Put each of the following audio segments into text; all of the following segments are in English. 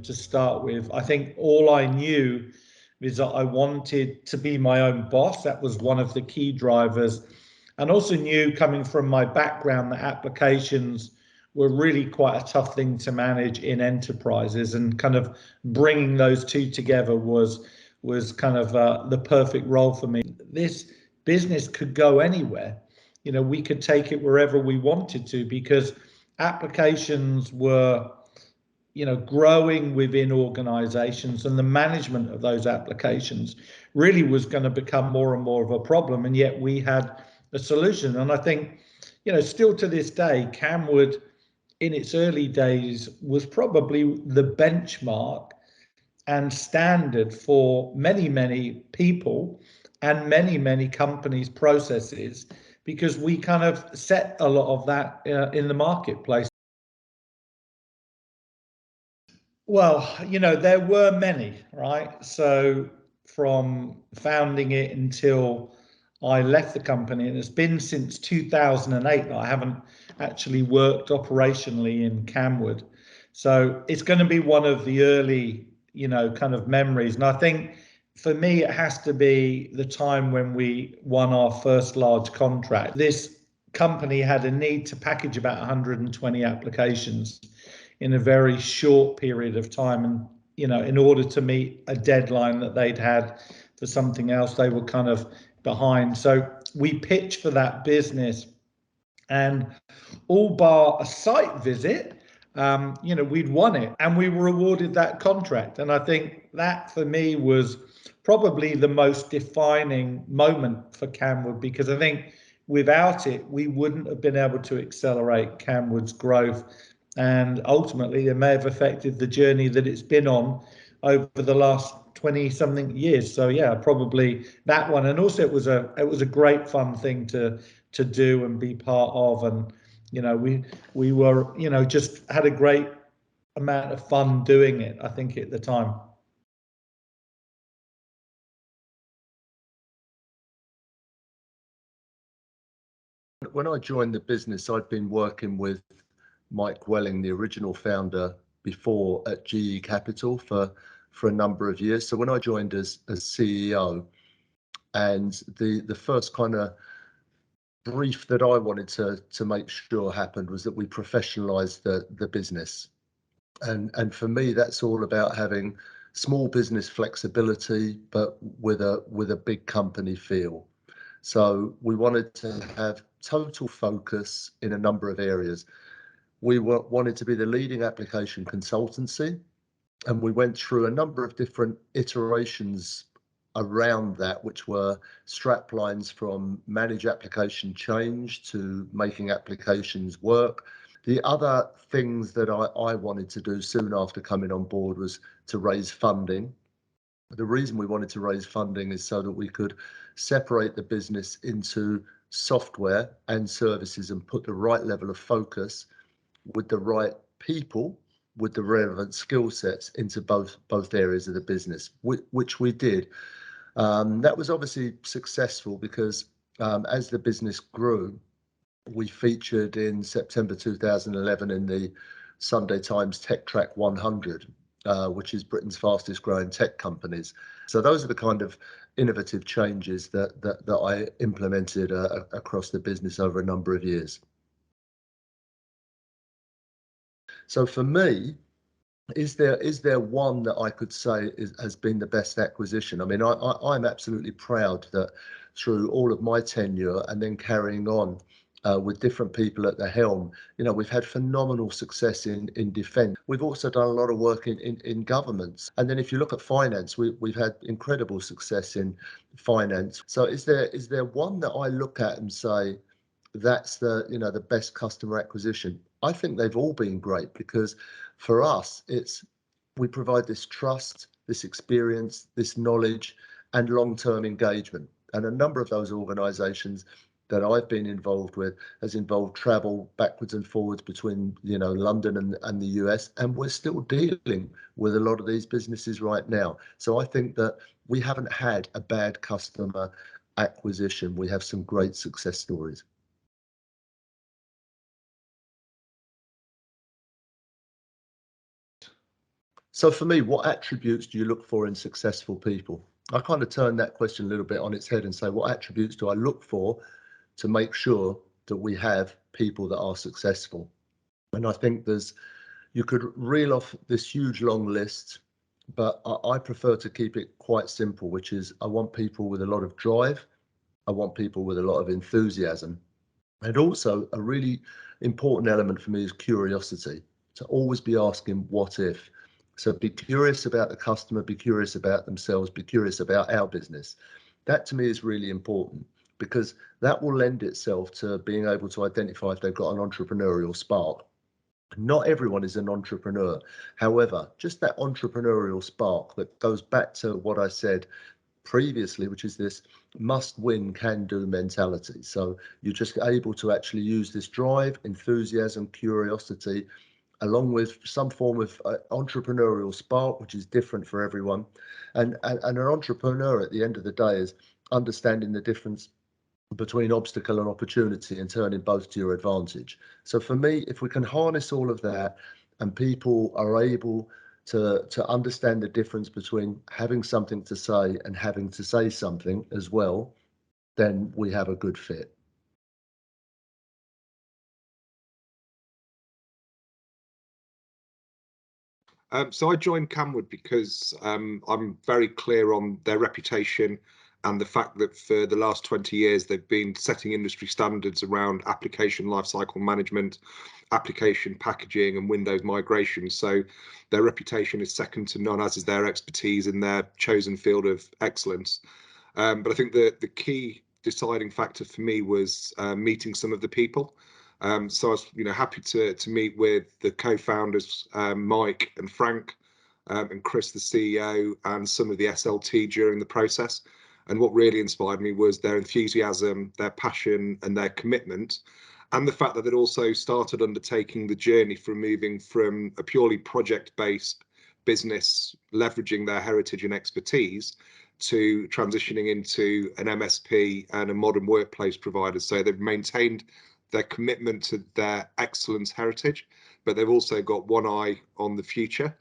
to start with. I think all I knew is that I wanted to be my own boss. That was one of the key drivers. And also knew, coming from my background, that applications were really quite a tough thing to manage in enterprises, and kind of bringing those two together was kind of the perfect role for me. This business could go anywhere. We could take it wherever we wanted to, because applications were growing within organizations, and the management of those applications really was going to become more and more of a problem. And yet we had a solution. And I think, still to this day, Camwood in its early days was probably the benchmark and standard for many, many people and many, many companies' processes, because we kind of set a lot of that in the marketplace. Well, there were many, right? So from founding it until I left the company, and it's been since 2008 that I haven't actually worked operationally in Camwood. So it's going to be one of the early, kind of memories. And I think for me, it has to be the time when we won our first large contract. This company had a need to package about 120 applications in a very short period of time. And, in order to meet a deadline that they'd had for something else, they were kind of behind. So we pitched for that business, and all bar a site visit, we'd won it and we were awarded that contract. And I think that for me was probably the most defining moment for Camwood, because I think without it, we wouldn't have been able to accelerate Camwood's growth. And ultimately, it may have affected the journey that it's been on over the last 20 something years. So yeah, probably that one. And also it was a great fun thing to do and be part of. And, we were, just had a great amount of fun doing it, I think, at the time. When I joined the business, I'd been working with Mike Welling, the original founder, before at GE Capital for a number of years. So when I joined as CEO, and the first kind of brief that I wanted to make sure happened was that we professionalized the business. And for me, that's all about having small business flexibility, but with a big company feel. So we wanted to have total focus in a number of areas. We wanted to be the leading application consultancy, and we went through a number of different iterations around that, which were strap lines from manage application change to making applications work. The other things that I wanted to do soon after coming on board was to raise funding. The reason we wanted to raise funding is so that we could separate the business into software and services and put the right level of focus with the right people with the relevant skill sets into both areas of the business, which we did. That was obviously successful because as the business grew, we featured in September 2011 in the Sunday Times Tech Track 100, which is Britain's fastest growing tech companies. So those are the kind of innovative changes that I implemented across the business over a number of years. So for me, is there one that I could say has been the best acquisition? I mean, I'm absolutely proud that through all of my tenure and then carrying on with different people at the helm, we've had phenomenal success in defence. We've also done a lot of work in governments. And then if you look at finance, we've had incredible success in finance. So is there one that I look at and say, that's the best customer acquisition? I think they've all been great, because for us, we provide this trust, this experience, this knowledge, and long-term engagement. And a number of those organisations that I've been involved with has involved travel backwards and forwards between London and the US, and we're still dealing with a lot of these businesses right now. So I think that we haven't had a bad customer acquisition. We have some great success stories. So for me, what attributes do you look for in successful people? I kind of turn that question a little bit on its head and say, what attributes do I look for to make sure that we have people that are successful? And I think you could reel off this huge long list, but I prefer to keep it quite simple, which is I want people with a lot of drive. I want people with a lot of enthusiasm. And also a really important element for me is curiosity, to always be asking what if. So be curious about the customer, be curious about themselves, be curious about our business. That to me is really important because that will lend itself to being able to identify if they've got an entrepreneurial spark. Not everyone is an entrepreneur. However, just that entrepreneurial spark that goes back to what I said previously, which is this must win, can do mentality. So you're just able to actually use this drive, enthusiasm, curiosity, along with some form of entrepreneurial spark, which is different for everyone. And an entrepreneur at the end of the day is understanding the difference between obstacle and opportunity and turning both to your advantage. So for me, if we can harness all of that and people are able to understand the difference between having something to say and having to say something as well, then we have a good fit. So I joined Camwood because I'm very clear on their reputation and the fact that for the last 20 years they've been setting industry standards around application lifecycle management, application packaging and Windows migration. So their reputation is second to none, as is their expertise in their chosen field of excellence. But I think the key deciding factor for me was meeting some of the people. So I was, happy to meet with the co-founders, Mike and Frank, and Chris, the CEO, and some of the SLT during the process. And what really inspired me was their enthusiasm, their passion, and their commitment, and the fact that they'd also started undertaking the journey from moving from a purely project-based business, leveraging their heritage and expertise, to transitioning into an MSP and a modern workplace provider. So they've maintained their commitment to their excellence heritage, but they've also got one eye on the future.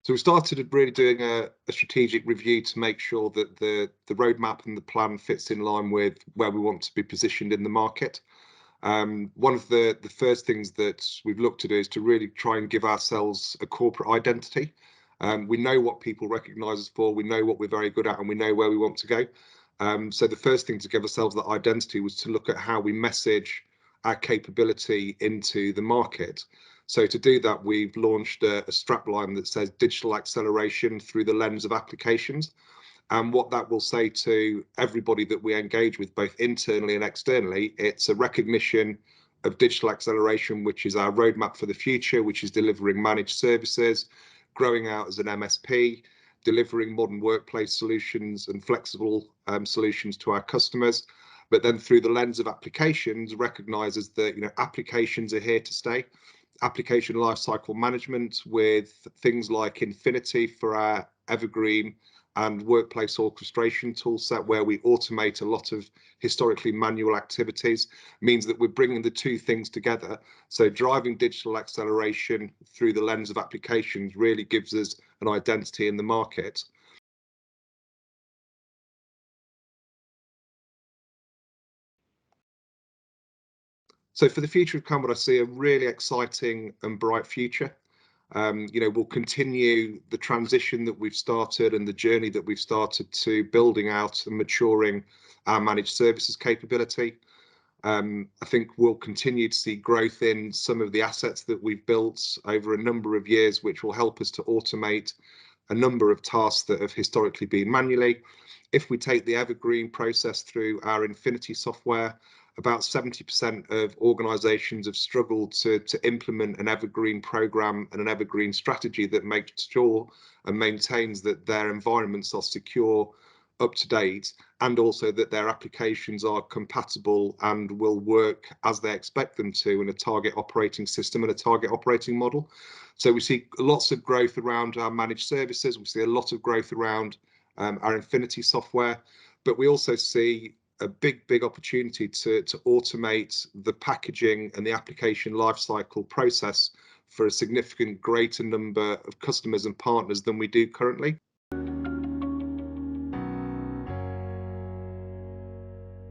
So we started really doing a strategic review to make sure that the roadmap and the plan fits in line with where we want to be positioned in the market. One of the first things that we've looked to do is to really try and give ourselves a corporate identity. We know what people recognise us for, we know what we're very good at, and we know where we want to go. So the first thing to give ourselves that identity was to look at how we message our capability into the market. So to do that, we've launched a strapline that says digital acceleration through the lens of applications. And what that will say to everybody that we engage with, both internally and externally, it's a recognition of digital acceleration, which is our roadmap for the future, which is delivering managed services, growing out as an MSP, delivering modern workplace solutions and flexible solutions to our customers. But then through the lens of applications, recognizes that applications are here to stay. Application lifecycle management with things like Infinity for our evergreen and workplace orchestration toolset, where we automate a lot of historically manual activities, means that we're bringing the two things together. So driving digital acceleration through the lens of applications really gives us an identity in the market. So for the future of Camwood, I see a really exciting and bright future. We'll continue the transition that we've started and the journey that we've started to building out and maturing our managed services capability. I think we'll continue to see growth in some of the assets that we've built over a number of years, which will help us to automate a number of tasks that have historically been manually. If we take the evergreen process through our Infinity software, about 70% of organizations have struggled to implement an evergreen program and an evergreen strategy that makes sure and maintains that their environments are secure, up to date, and also that their applications are compatible and will work as they expect them to in a target operating system and a target operating model. So we see lots of growth around our managed services. We see a lot of growth around our Infinity software, but we also see a big opportunity to automate the packaging and the application lifecycle process for a significant greater number of customers and partners than we do currently.